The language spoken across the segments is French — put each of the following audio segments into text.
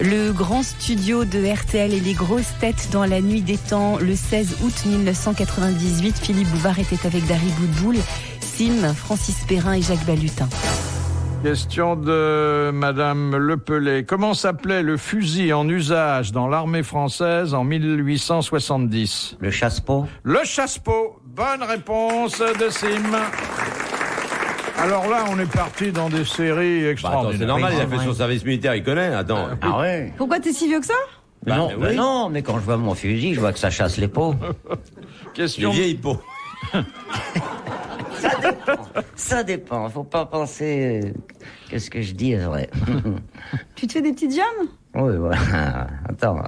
Le grand studio de RTL et les grosses têtes dans la nuit des temps. Le 16 août 1998, Philippe Bouvard était avec Dari Boudboul, Sim, Francis Perrin et Jacques Balutin. Question de Madame Lepelé. Comment s'appelait le fusil en usage dans l'armée française en 1870 ? Le chasse-peau. Le chasse-peau. Bonne réponse de Sim. Alors là, on est parti dans des séries extraordinaires. C'est normal, il a fait son service militaire, il connaît. Attends. Ah ouais. Pourquoi t'es si vieux que ça ? Non, mais quand je vois mon fusil, je vois que ça chasse les peaux. Question. Les vieilles peaux. Ça dépend. Faut pas penser que ce que je dis est vrai. Tu te fais des petites jams ? Oui, voilà. Attends.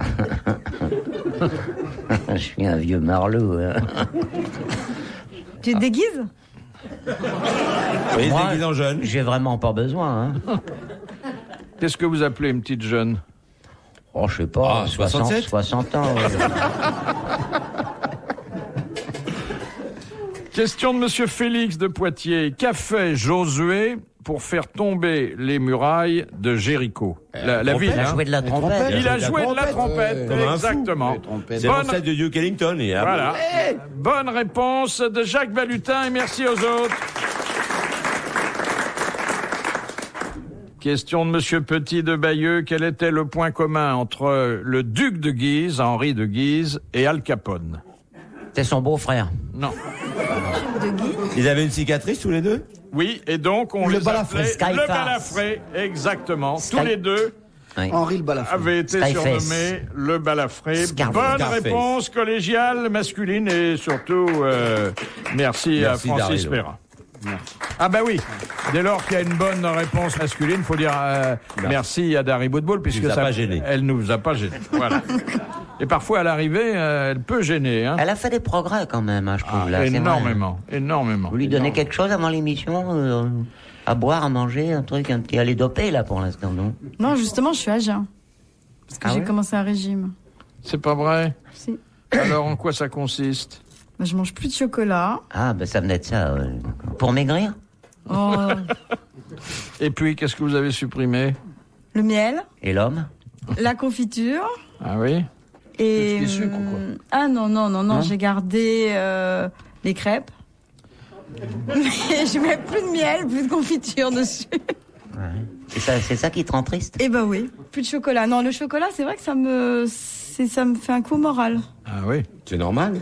Je suis un vieux marlot. Tu te déguises ? Oui, Moi, déguisé en jeune. j'ai vraiment pas besoin. Qu'est-ce que vous appelez une petite jeune ? Oh, je sais pas. Ah, 67? 60 ans. Question de Monsieur Félix de Poitiers. Qu'a fait Josué pour faire tomber les murailles de Jéricho ? La ville. Il a joué de la trompette. Il a joué de la trompette, Comme un fou. exactement. C'est l'ancêtre de Duke Ellington. Et Voilà. Bonne réponse de Jacques Balutin et merci aux autres. Question de Monsieur Petit de Bayeux. Quel était le point commun entre le duc de Guise, Henri de Guise, et Al Capone ? C'est son beau-frère. Non. Ils avaient une cicatrice tous les deux ? Oui, et donc on Le les balafré. appelait Skyfall. le balafré, exactement. Tous les deux Oui. Henri le balafré. avaient été Skyface. surnommés le balafré. Scarface. Bonne réponse collégiale, masculine et surtout merci à Merci, Francis Daryl. Perrin. Ah ben oui, dès lors qu'il y a une bonne réponse masculine, faut dire merci à Dari Boudboul puisque nous a ça, pas gênés. elle nous a pas gênés. Voilà. Et parfois à l'arrivée, elle peut gêner. Hein. Elle a fait des progrès quand même, je trouve. Là, c'est vrai. Énormément, énormément. Vous lui donnez quelque chose avant l'émission à boire, à manger, un truc qui allait doper là pour l'instant, non? Non, justement, je suis à jeun. Parce que Ah j'ai ouais commencé un régime. C'est pas vrai. Si. Alors en quoi ça consiste ? Bah, je mange plus de chocolat. Ah, ben ça venait de ça. Pour maigrir? Oh, Et puis qu'est-ce que vous avez supprimé ? le miel, Et l'homme? la confiture. Ah oui. Et Les sucres, quoi. Ah non, j'ai gardé les crêpes. Mais je mets plus de miel, plus de confiture dessus. Et ça, c'est ça qui te rend triste? Et bah oui, plus de chocolat. Non, le chocolat, c'est vrai que ça me fait un coup au moral Ah oui. C'est normal.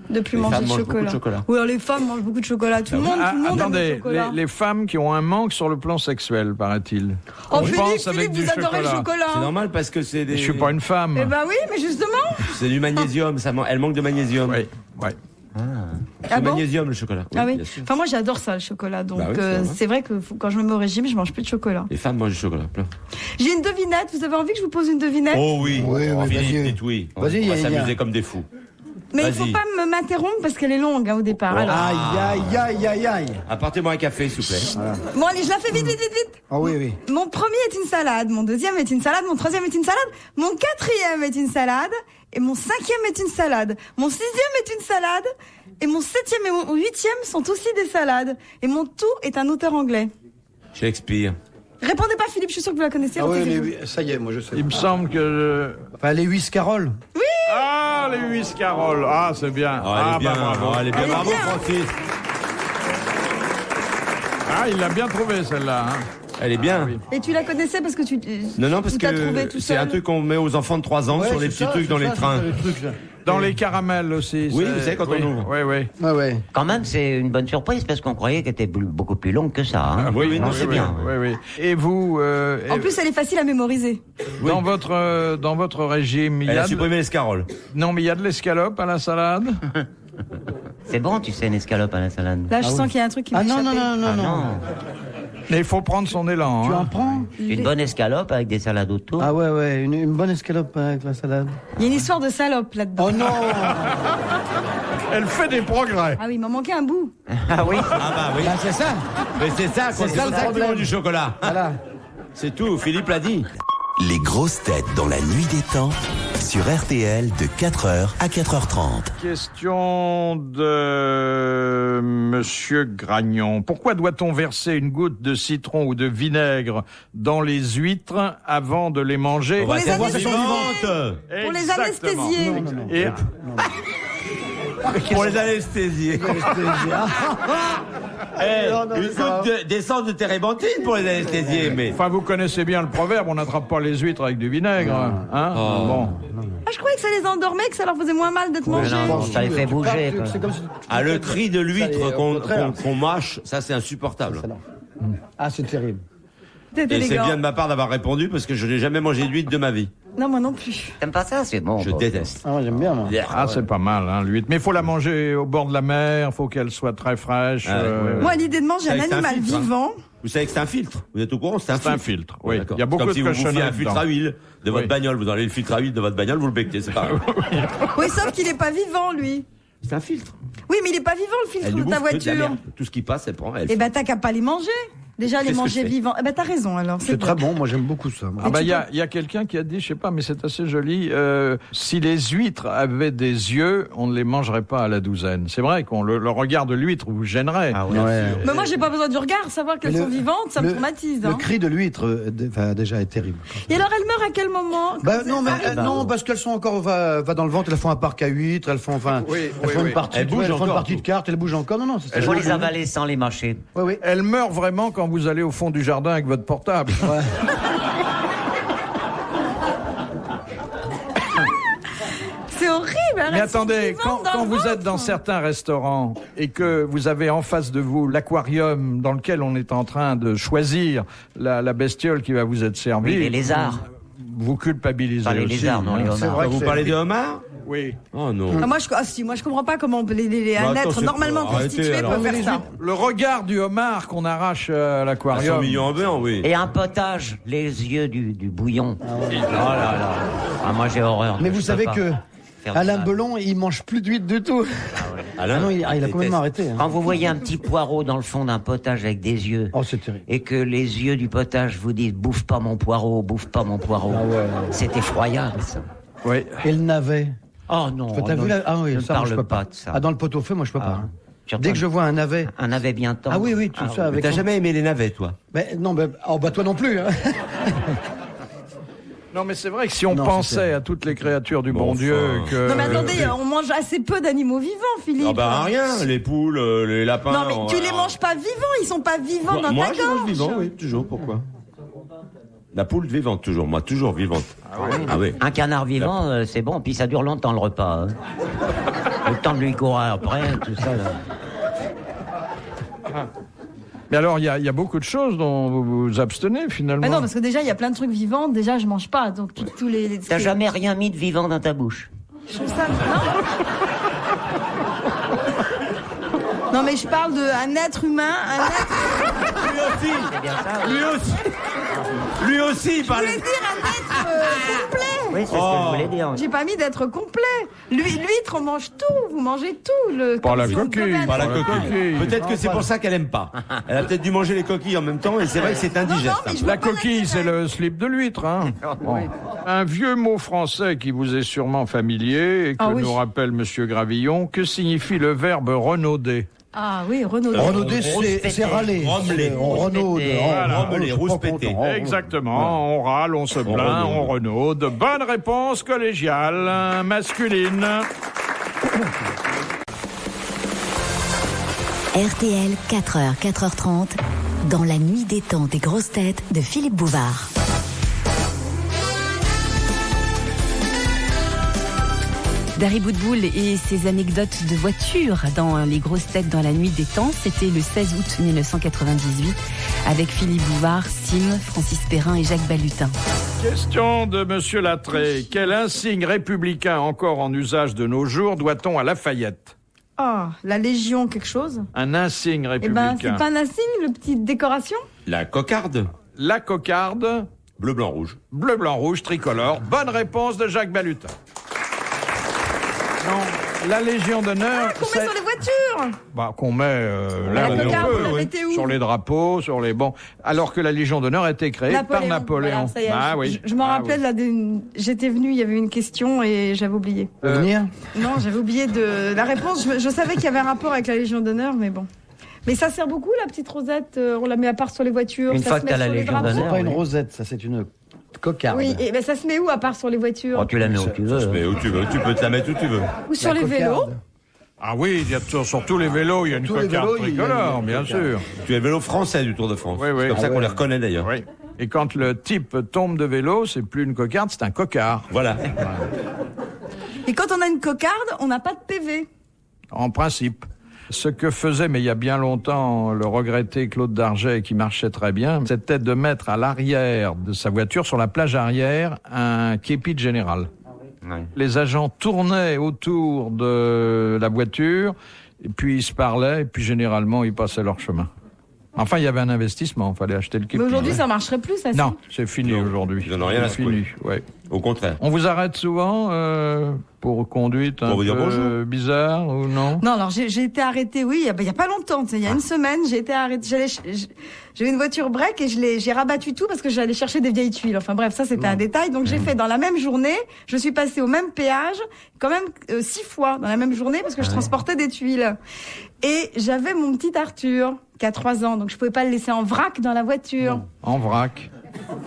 de plus Les manger femmes de mangent chocolat. beaucoup de chocolat. Oui, alors les femmes mangent beaucoup de chocolat. Tout le monde aime Attendez, le chocolat. les femmes qui ont un manque sur le plan sexuel, paraît-il. Oh, On pense Philippe, avec du vous adorez le chocolat. chocolat. C'est normal parce que c'est des... Je suis pas une femme. Eh ben oui, mais justement. C'est du magnésium. Elle manque de magnésium. Oui, oui. C'est Ah bon magnésium, le chocolat. Ah oui. bien sûr. Enfin moi j'adore ça le chocolat. Donc Bah oui, c'est vrai. c'est vrai que quand je me mets au régime, je mange plus de chocolat. Les femmes mangent du chocolat, plein. J'ai une devinette. Vous avez envie que je vous pose une devinette? Oh oui. Oui, oui, Philippe, vas-y. dites oui. Vas-y, On va y a- s'amuser comme des fous. Mais il faut vas-y. pas m'interrompre parce qu'elle est longue au départ. Alors. Aïe, aïe, aïe, aïe. Apportez-moi un café, s'il vous plaît. Bon allez, je la fais vite, vite, vite, vite. Ah oui, oui. Mon premier est une salade, mon deuxième est une salade, mon troisième est une salade, mon quatrième est une salade, et mon cinquième est une salade, mon sixième est une salade, et mon septième et mon huitième sont aussi des salades. Et mon tout est un auteur anglais. Shakespeare. Répondez pas Philippe, je suis sûr que vous la connaissez. Ah oui, retenez-vous. mais ça y est, moi je sais. Il me semble que... Enfin, les 8 Carole. Ah, les huit Carole. Ah, c'est bien. Ah, elle est bien. bah, bravo. Elle est bien. Elle est Bravo, bien. Francis. Ah, il l'a bien trouvé, celle-là. Hein. Elle est bien. Oui. Et tu la connaissais parce que tu... Non, parce tu t'as trouvé que tout c'est seul. un truc qu'on met aux enfants de 3 ans sur les petits trucs dans les trains. Dans les caramels aussi. Oui, c'est- vous savez, quand oui, on ouvre. Oui, oui. Ouais, ouais. Quand même, c'est une bonne surprise parce qu'on croyait qu'elle était beaucoup plus longue que ça. Hein. oui, non, Non, c'est oui, bien. Oui, oui. Et vous, En plus, elle est facile à mémoriser. dans votre régime, il y Elle a a supprimé l'escarole. non, mais il y a de l'escalope à la salade. C'est bon, tu sais, une escalope à la salade. Là, je sens qu'il y a un truc qui m'a Ah non, échappé. non, non, non, Ah non. non, Mais il faut prendre son élan. Tu hein. en prends? une bonne escalope avec des salades autour. Ah ouais, ouais, une bonne escalope avec la salade. Il y a une histoire de salope là-dedans. Oh non. Elle fait des progrès. Ah oui, il m'en manquait un bout. Ah oui. Ah bah oui. Bah c'est ça. Mais c'est ça, C'est ça, le qui problème. mange du chocolat. Voilà. C'est tout, Philippe l'a dit. Les grosses têtes dans la nuit des temps sur RTL de 4h à 4h30. Question de Monsieur Gragnon. Pourquoi doit-on verser une goutte de citron ou de vinaigre dans les huîtres avant de les manger? Pour les anesthésier. Pour les Exactement. anesthésier. Et Pour les anesthésier. Une goutte d'essence de térébenthine pour les anesthésier, mais... enfin, vous connaissez bien le proverbe, on n'attrape pas les huîtres avec du vinaigre. Hein? Bon. Ah, je croyais que ça les endormait, que ça leur faisait moins mal d'être mangés. Non, ça les fait bouger. Quoi. C'est comme si... Ah, le cri de Ça l'huître y est, au contraire. qu'on mâche, ça c'est insupportable. Ah, c'est terrible. T'es Et c'est élégant. bien de ma part d'avoir répondu parce que je n'ai jamais mangé d'huître de ma vie. Non, moi non plus. T'aimes pas ça? C'est bon. Je déteste. Ah, moi, j'aime bien, moi. Ah, c'est pas mal, hein, l'huître. Mais il faut la manger au bord de la mer, il faut qu'elle soit très fraîche. Ah, ouais. Moi, l'idée de manger Ça un avec un animal filtre, hein. vivant, Vous savez que c'est un filtre. Vous êtes au courant? C'est un C'est un filtre. filtre, oui. D'accord. Il y a beaucoup Comme de si vous bouffiez cochonneries un filtre dedans. à huile de votre Oui. bagnole. Vous enlevez le filtre à huile de votre bagnole, vous le becquez. C'est pareil. oui, sauf qu'il est pas vivant, lui. C'est un filtre. Oui, mais il est pas vivant, le filtre Elle lui de ta bouffe que de la voiture. merde. Tout ce qui passe, elle prend. Elle Eh ben, t'as qu'à pas les manger. Déjà, les Qu'est-ce que manger je fais vivants. Eh ben, t'as raison, alors. C'est très bon, moi, j'aime beaucoup ça. Ah bah, il y a quelqu'un qui a dit, je sais pas, mais c'est assez joli, si les huîtres avaient des yeux, on ne les mangerait pas à la douzaine. C'est vrai qu'on le regard de l'huître vous gênerait. Ah ouais. Ouais. Mais moi, j'ai pas besoin du regard. Savoir qu'elles Mais sont vivantes, ça me traumatise. Le Hein. cri de l'huître, déjà, est terrible. Et alors, elles meurent à quel moment? Bah, Quand non, mais, ça arrive non, parce qu'elles sont encore, va dans le ventre, elles font un parc à huîtres, elles font, enfin, Oui, elles oui, font oui. une partie, Elles bougent elles font une encore, partie de tout. cartes, elles bougent encore. Non, c'est Il faut les avaler sans les mâcher. Oui, oui. Elle meurt vraiment quand vous allez au fond du jardin avec votre portable. C'est horrible. hein, Mais elles sont attendez, vivantes quand dans le vous êtes ventre. dans certains restaurants et que vous avez en face de vous l'aquarium dans lequel on est en train de choisir la bestiole qui va vous être servie, Oui, les lézards. vous culpabilisez Pas les aussi. lézards, non, les hein. homards. Vous parlez de homard? Oui. Oh non. Ah, moi, je comprends pas comment un Bah, être attends, c'est normalement pas- constitué arrêtez, peut alors. faire ça. Le regard du homard qu'on arrache à 100 l'aquarium. millions en blanc, oui. Et un potage, les yeux du bouillon. Oh là là. Ah, moi, j'ai horreur. Mais Je vous peux savez pas que faire Alain ça. Belon, il mange plus d'huîtres du tout. Alain, Ah non, il a complètement arrêté. hein. Quand vous voyez un petit poireau dans le fond d'un potage avec des yeux, Oh, c'est terrible. et que les yeux du potage vous disent « bouffe pas mon poireau, bouffe pas mon poireau Ah ouais. C'est effroyable, ça. Oui. Et le navet. Oh non, T'as vu là? Ah oui, je ne ça, moi, je parle peux pas pas. de ça. Ah, dans le pot-au-feu, moi, je peux pas. hein. Surtout Dès que je vois un navet. un navet bien tendre. Ah oui, oui, tout ça mais avec. t'as son- jamais aimé les navets, toi? Mais non, oh, bah toi non plus. Hein. Non, mais c'est vrai que si on Non, pensait c'était- à toutes les créatures du Bon, bon Dieu, enfin. que... Non mais attendez, on mange assez peu d'animaux vivants, Philippe. Ah bah rien, les poules, les lapins... Non mais tu les manges pas vivants, ils sont pas vivants dans Moi, ta je mange gorge. vivant, oui, toujours, pourquoi? La poule vivante, toujours, moi, toujours vivante. Ah oui. Un canard vivant, c'est bon, puis ça dure longtemps le repas. hein. Le temps de lui courir après, tout ça. Là. Mais alors, il y a beaucoup de choses dont vous vous abstenez, finalement. Mais non, parce que déjà il y a plein de trucs vivants, déjà je mange pas, donc tous les. T'as jamais rien mis de vivant dans ta bouche? Je trouve ça. Non. Non mais je parle d'un être humain, un être. Lui aussi, C'est bien ça, oui. lui aussi, lui aussi, il Je parlait... voulais dire un être complet. Oui, c'est ce que je voulais dire. J'ai pas mis d'être complet. L'huître, on mange tout, vous mangez tout. Pas comme la si vous coquille, devez Pas la Voilà, coquille. coquille. Peut-être que c'est pour ça qu'elle aime pas. Elle a peut-être dû manger les coquilles en même temps et c'est vrai que c'est indigeste. Non, mais je La vois pas coquille, c'est l'intérêt. le slip de l'huître. Hein. Bon. Un vieux mot français qui vous est sûrement familier et que Ah oui. nous rappelle Monsieur Gravillon. Que signifie le verbe renauder? Ah oui, Renaud. Renauder, Rouspéter. c'est râler. Rommeler. On renaude. Voilà. Rommeler, je suis pas rouspéter. content. Exactement, on râle, on se plaint, on renaude. Bonne réponse collégiale, masculine. RTL, 4h, 4h30, dans la nuit des temps des grosses têtes de Philippe Bouvard. Dari Boudboul et ses anecdotes de voiture dans Les grosses têtes dans la nuit des temps. C'était le 16 août 1998 avec Philippe Bouvard, Sim, Francis Perrin et Jacques Balutin. Question de Monsieur Lattré. Quel insigne républicain encore en usage de nos jours doit-on à Lafayette? Ah, la Légion, quelque chose. Un insigne Eh ben, républicain. c'est pas un insigne, le petit décoration. La cocarde. La cocarde, Bleu, blanc, rouge. bleu, blanc, rouge, tricolore. Bonne réponse de Jacques Balutin. Non. La Légion d'honneur, Qu'on met sur les voitures. qu'on met La là où on cocarde, peut, vous la oui. mettez où? Sur les drapeaux, sur les bancs. Alors que la Légion d'honneur a été créée par Napoléon. Voilà, ça y est, Ah oui. Je m'en Ah rappelais, oui. j'étais venue, il y avait une question et j'avais oublié. Venir Non, j'avais oublié de la réponse. Je savais qu'il y avait un rapport avec la Légion d'honneur, mais bon. Mais ça sert beaucoup, la petite rosette. On la met à part sur les voitures. Une ça fois se que met t'as la sur les Légion drapeaux. C'est d'honneur. pas une oui. rosette, ça, c'est une cocarde. Oui, et ben ça se met où à part sur les voitures? Oh, tu la mets où tu veux. Mais où tu veux, tu peux te la mettre où tu veux. Ou sur La les vélos? cocarde. Ah oui, il y a sur tous les vélos, il y a une Tous les cocarde vélos, il y a tricolore, une bien cocarde. sûr. Tu es le vélo français du Tour de France. Oui, oui. C'est comme ça Ah qu'on ouais. les reconnaît d'ailleurs. Oui. Et quand le type tombe de vélo, c'est plus une cocarde, c'est un cocard. Voilà. Et quand on a une cocarde, on n'a pas de PV. En principe. Ce que faisait, mais il y a bien longtemps, le regretté Claude Darget, qui marchait très bien, c'était de mettre à l'arrière de sa voiture, sur la plage arrière, un képi de général. Ouais. Les agents tournaient autour de la voiture, et puis ils se parlaient, et puis généralement, ils passaient leur chemin. Enfin, il y avait un investissement, il fallait acheter le képi. Mais aujourd'hui, Ouais. ça marcherait plus, ça. Non, c'est fini Non, aujourd'hui. ils en ont rien à C'est fini, ouais. Au contraire. On vous arrête souvent pour conduite un Pour vous dire peu bonjour. bizarre ou non? Non, alors j'ai été arrêtée, oui, il y a pas longtemps, il y a une semaine, j'ai été arrêtée. J'avais une voiture break et j'ai rabattu tout parce que j'allais chercher des vieilles tuiles. Enfin bref, ça c'était un détail. Donc j'ai fait dans la même journée, je suis passée au même péage, quand même 6 fois dans la même journée parce que je transportais des tuiles. Et j'avais mon petit Arthur qui a 3 ans, donc je pouvais pas le laisser en vrac dans la voiture. En vrac.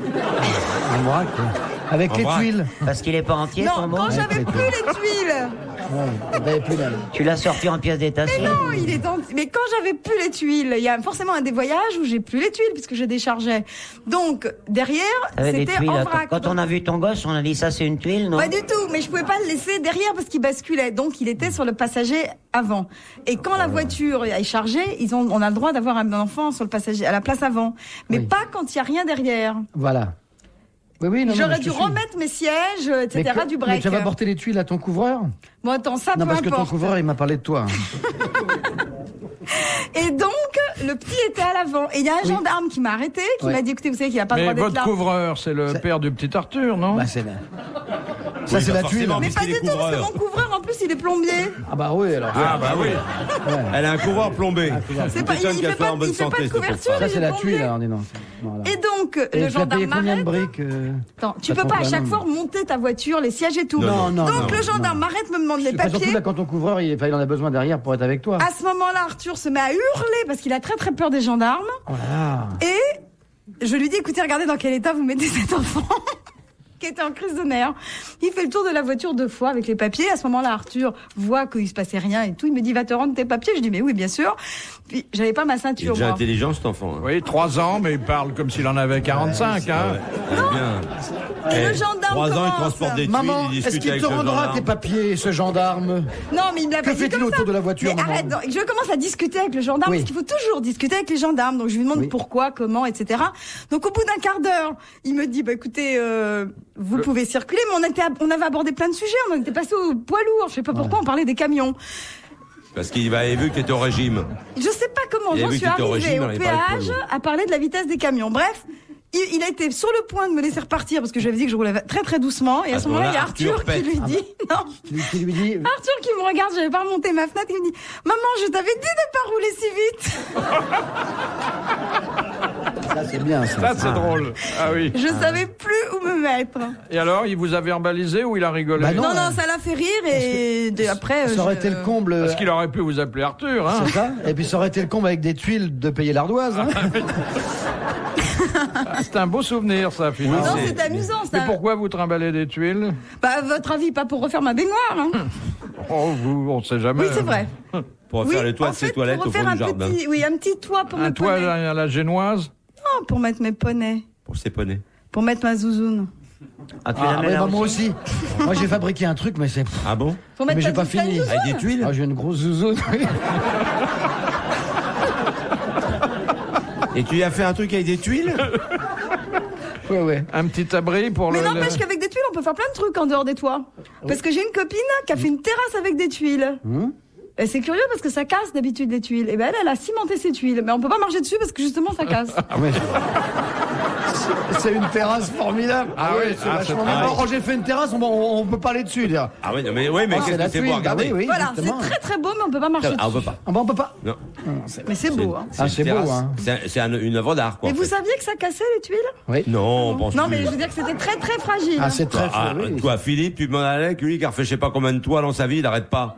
Un vrac, oui. Avec En les vrac. tuiles. Parce qu'il est pas entier, Non, ton mot. quand j'avais plus les tuiles. Ouais, t'avais plus la- Tu l'as sorti en pièces détachées. Non, il est mais quand j'avais plus les tuiles, il y a forcément un des voyages où j'ai plus les tuiles puisque je déchargeais. Donc derrière, T'avais des c'était tuiles. en là. vrac. Quand on a vu ton gosse, on a dit ça c'est une tuile, non? Pas du tout, mais je pouvais pas le laisser derrière parce qu'il basculait. Donc il était sur le passager avant. Et quand la voiture est chargée, on a le droit d'avoir un enfant sur le passager, à la place avant. Mais Oui. pas quand il y a rien derrière. Voilà. Oui, oui, non, non, mais J'aurais je dû te suis. remettre mes sièges, etc. Mais du mais break. tu vas porter les tuiles à ton couvreur? Bon, attends, ça Non, peu parce que ton importe. couvreur, il m'a parlé de toi. Et donc, le petit était à l'avant. Et il y a un gendarme qui m'a arrêté, qui Ouais. m'a dit, écoutez, vous savez qu'il n'a pas le Mais droit d'être votre là. couvreur, c'est le père du petit Arthur, non? Bah, c'est la... Ça, c'est bah, la tuile. forcément. Mais pas puisqu'il du est tout, parce que couvreur. mon couvreur, en plus, il est plombier. Ah bah oui, alors. Ah bah oui. Elle a un couvreur plombé. C'est pas, il M'étonne fait qu'elle soit pas, en bonne il fait pas santé, de cette pauvre couverture. femme. Ça, il c'est est la plombier. tuile, alors, dis donc. Voilà. Et donc, Et le tu as payé gendarme combien de m'arrête. briques Attends, tu ça peux te pas à compte chaque la fois main. remonter ta voiture, les sièges et tout. Non, non, Donc non, le gendarme m'arrête, me demande les Enfin, surtout papiers. là, quand ton couvreur, il en a besoin derrière pour être avec toi. À ce moment-là, Arthur se met à hurler parce qu'il a très très peur des gendarmes. Oh là là. Et je lui dis, écoutez, regardez dans quel état vous mettez cet enfant. Qui était en crise de nerfs. Il fait le tour de la voiture 2 fois avec les papiers. À ce moment-là, Arthur voit qu'il se passait rien et tout. Il me dit, va te rendre tes papiers. Je dis, mais oui, bien sûr. Puis, j'avais pas ma Il est ceinture, déjà moi. intelligent cet enfant. hein. Oui, 3 ans, mais il parle comme s'il en avait 45, hein. Elle est bien. Et le gendarme 3 ans, il commence. transporte des tuiles, Maman, il est-ce discute qu'il avec te le rendra gendarme. tes papiers, ce gendarme? Non, mais il me l'a Que pas dit fait-il comme autour ça. de la voiture, Mais maman arrête, donc, je commence à discuter avec le gendarme, Oui. parce qu'il faut toujours discuter avec les gendarmes. Donc je lui demande Oui. pourquoi, comment, etc. Donc au bout d'un quart d'heure, il me dit, bah écoutez, vous pouvez circuler, mais on avait abordé plein de sujets, on était passé au poids lourd, je sais pas pourquoi, on parlait des camions. Parce qu'il avait vu que tu étais au régime. Je sais pas comment Il a j'en vu suis que t'étais au arrivée régime, au on avait parlé de poids péage lourd. à parler de la vitesse des camions. Bref, il a été sur le point de me laisser repartir parce que j'avais dit que je roulais très très doucement. Et à ce moment-là, il y a Arthur qui lui dit, non, Qui lui dit, Arthur qui me regarde, j'avais pas remonté ma fenêtre, il me dit, maman, je t'avais dit de pas rouler si vite. ça c'est bien ça. Ça, c'est drôle. Ah oui. Je savais plus où me mettre. Et alors, il vous a verbalisé ou il a rigolé? Bah Non, non, non, ça l'a fait rire et après. Ça aurait je- été le comble. Parce qu'il aurait pu vous appeler Arthur, hein. C'est ça. Et puis ça aurait été le comble avec des tuiles de payer l'ardoise. Hein. C'est un beau souvenir, ça, finalement. Non, c'est amusant, Mais ça. pourquoi vous trimballez des tuiles? Bah, à votre avis, pas pour refaire ma baignoire, hein. Oh, on sait jamais. Oui, c'est vrai. Pour Oui, faire les toits en de ses fait, toilettes pour au fond refaire du jardin. un petit toit pour Un mes toit poneys. à la génoise? Non, pour mettre mes poneys. Pour ses poneys. Pour mettre ma zouzoune. Ah, tu Ah, la mets ouais, là bah, moi aussi. aussi. Moi j'ai fabriqué un truc, mais c'est. Ah bon? Pour mettre Mais ta j'ai pas petite fini. zouzoune. Avec des tuiles? Ah, j'ai une grosse zouzoune. Et tu y as fait un truc avec des tuiles? Ouais, ouais. Un petit abri pour Mais le... n'empêche qu'avec des tuiles, on peut faire plein de trucs en dehors des toits. Parce que j'ai une copine qui a fait une terrasse avec des tuiles. Et c'est curieux parce que ça casse d'habitude les tuiles. Et ben elle a cimenté ses tuiles. Mais on peut pas marcher dessus parce que justement ça casse. Ah ouais. C'est une terrasse formidable. Ah oui, c'est ah, vachement c'est bien. vrai. Oh, j'ai fait une terrasse, on peut pas aller dessus. Dire. Ah oui, mais qu'est-ce que c'est beau à regarder? Oui, Voilà, c'est justement. très très beau, mais on peut pas marcher Ah, on dessus. peut pas. Ah bon, on peut pas. Non. Mais c'est beau, hein. Ah, c'est une beau, terrasse. hein. C'est une œuvre d'art, quoi. Et en vous fait. saviez que ça cassait les tuiles? Oui. Non, on pense Non, plus. mais je veux dire que c'était très très fragile. Ah, c'est très Ah, oui. toi, Philippe, tu m'en allais avec lui qui a refait je sais pas combien de toiles dans sa vie, il arrête pas.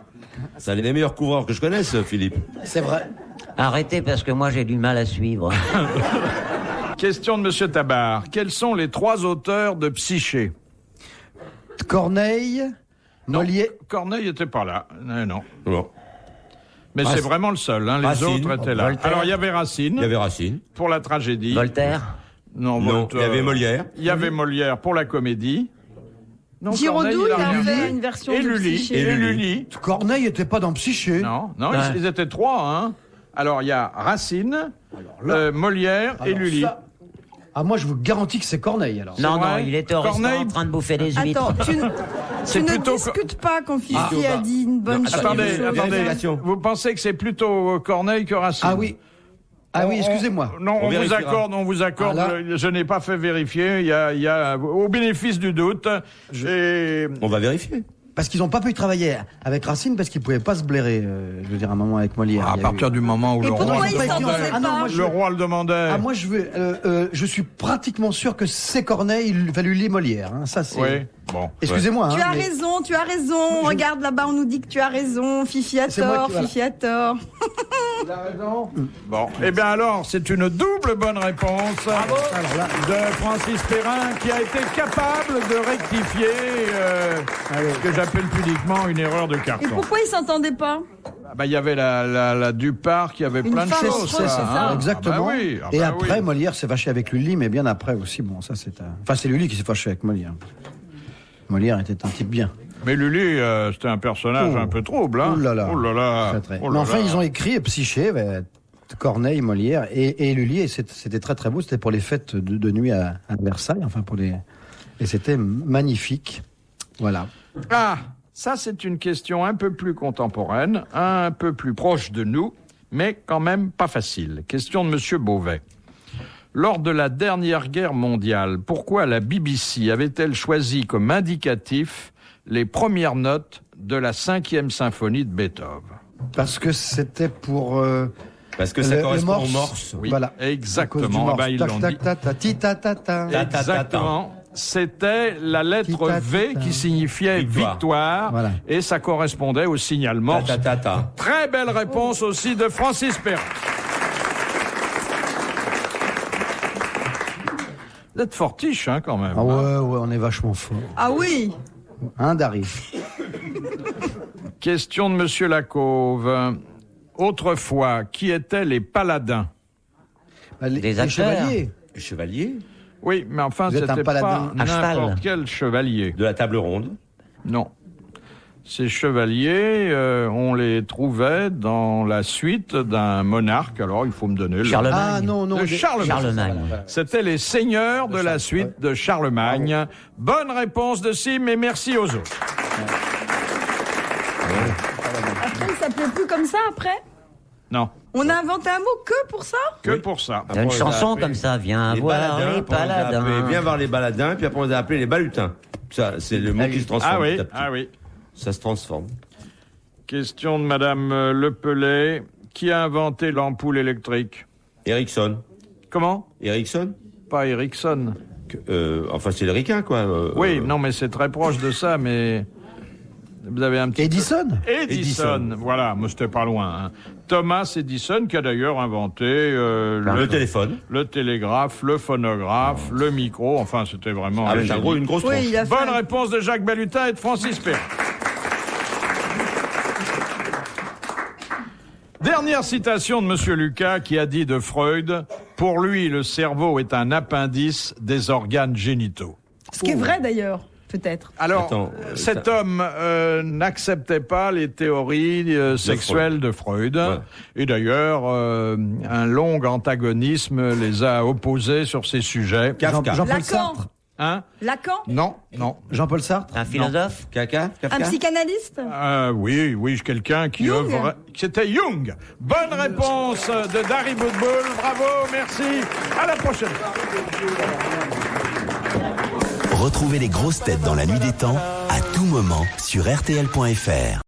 C'est un des meilleurs couvreurs que je connaisse, Philippe. C'est vrai. Arrêtez parce que moi j'ai du mal à suivre. Question de Monsieur Tabar. Quels sont les 3 auteurs de Psyché? Corneille, Non, Molière. Corneille n'était pas là. Non. Bon. Mais c'est vraiment le seul. Hein. Les Racine. autres étaient là. Voltaire. Alors, il y avait Racine Il y avait Racine. pour la tragédie. Voltaire. Non, Non, Voltaire. il y avait Molière. Il y avait Molière pour la comédie. Non, Giraudoux, Corneille, il a rien fait dit. une version Et de Lully. Psyché. Et Lully. Corneille était pas dans Psyché. Non, Ouais. ils étaient 3. Hein. Alors, il y a Racine, Molière et Alors, Lully. ça- Ah, moi, je vous garantis que c'est Corneille, alors. Non, vrai. il était au restaurant Corneille- en train de bouffer des huîtres. Attends, tu C'est ne plutôt discutes pas quand Fifi a dit une bonne chose. Attendez. Vérification. Vous pensez que c'est plutôt Corneille que Racine? Ah oui. Ah oui, excusez-moi. Non, on vous vérifiera. accorde, Ah, là. je n'ai pas fait vérifier, il y a au bénéfice du doute, et On va vérifier. Parce qu'ils n'ont pas pu travailler avec Racine parce qu'ils pouvaient pas se blairer, je veux dire, un moment avec Molière. à Il y a partir eu- du moment où Et le pourquoi roi, ils pas été s'entendaient en fait. Ah non, pas moi, le roi le demandait. Ah, moi, je suis pratiquement sûr que c'est Corneille, il fallait lire Molière. Hein. Ça, c'est. Oui, bon. Excusez-moi. Tu hein, as mais- raison, tu as raison. Regarde là-bas, on nous dit que tu as raison. Fifi a C'est moi tort, qui- voilà. Fifi a tort. Bon, eh bien alors, c'est une double bonne réponse Alors là, de Francis Perrin qui a été capable de rectifier ce que j'appelle pudiquement une erreur de Et carton. pourquoi ils s'entendaient pas? Ah bah, il y avait la Dupart qui avait Une plein de femme choses. entre eux, c'est ça. exactement. Ah bah oui, ah Et bah après, oui. Molière s'est fâché avec Lully, mais bien après aussi. Bon, ça, c'est. Enfin, c'est Lully qui s'est fâché avec Molière. Molière était un type bien. Mais Lully, c'était un personnage un peu trouble. Hein. Oh là là. Oh là là. Très, très. Oh là Mais enfin, là. ils ont écrit Psyché, Corneille, Molière et Lully, et c'était très très beau. C'était pour les fêtes de nuit à Versailles, enfin pour les. Et c'était magnifique. Voilà. Ah, ça c'est une question un peu plus contemporaine, un peu plus proche de nous, mais quand même pas facile. Question de Monsieur Beauvais. Lors de la dernière guerre mondiale, pourquoi la BBC avait-elle choisi comme indicatif les premières notes de la 5e symphonie de Beethoven? Parce que c'était pour. Parce que ça le correspond morse. aux morses. Oui, Voilà. exactement. À cause du Ah morse. bah, ils Tac, l'ont tac, dit. tac, tac, ti, ta, ta, ta. Ta, ta, ta, ta. Exactement. C'était la lettre Tita, V tita. qui signifiait Victoire. victoire, Voilà. et ça correspondait au signal Ta, morse. ta, ta, ta. Très belle réponse aussi de Francis Perrin. Vous êtes fortiche, hein, quand même. Ah hein. ouais, on est vachement fort. Ah oui. Hein, Dari? Question de Monsieur Lacauve. Autrefois, qui étaient les paladins? Des acteurs. chevaliers. Le chevalier Oui, mais enfin, Vous êtes un c'était paladin pas à cheval. n'importe quel chevalier. de la table ronde. Non. Ces chevaliers, on les trouvait dans la suite d'un monarque. Alors, il faut me donner le Charlemagne. Ah non, non. de Charlemagne. Charlemagne. C'était les seigneurs de la suite de Charlemagne. Bonne réponse de Sim et merci aux autres. Après, il s'appelait plus comme ça après. Non, On a inventé un mot que pour ça. que pour ça. Il y a une Après, on les a chanson appelés comme ça. Viens les voir baladins, les puis on les a appelés, paladins. viens voir les baladins, puis après on les a appelés les balutins. Ça, c'est le mot qui se transforme. Ah oui, petit à petit. ah oui. Ça se transforme. Question de Madame Lepelay. Qui a inventé l'ampoule électrique? Ericsson. Comment? Ericsson Pas Ericsson. Enfin, c'est le ricain, quoi. Oui, non, mais c'est très proche de ça, mais vous avez un petit... Edison? Edison. Voilà, mais c'était pas loin. Hein. Thomas Edison, qui a d'ailleurs inventé Le téléphone. le télégraphe, le phonographe, le micro. Enfin, c'était vraiment... Ah, un mais c'est en génie. gros une grosse tronche. Oui, il a fait. Bonne réponse de Jacques Balutin et de Francis Perrin. Dernière citation de Monsieur Lucas qui a dit de Freud, pour lui, le cerveau est un appendice des organes génitaux. Ce qui est vrai d'ailleurs, peut-être. Alors, Attends, cet homme n'acceptait pas les théories sexuelles de Freud. Ouais. Et d'ailleurs, un long antagonisme les a opposés sur ces sujets. Kafka. Jean-Paul Lacan. Sartre. Hein? Lacan? Non, non. Jean-Paul Sartre? Un philosophe? Kafka? Un psychanalyste? Oui, quelqu'un qui Jung. œuvre. C'était Jung. Bonne réponse de Dari Boudboul. Bravo, merci. À la prochaine. Retrouvez les grosses têtes dans la nuit des temps à tout moment sur RTL.fr.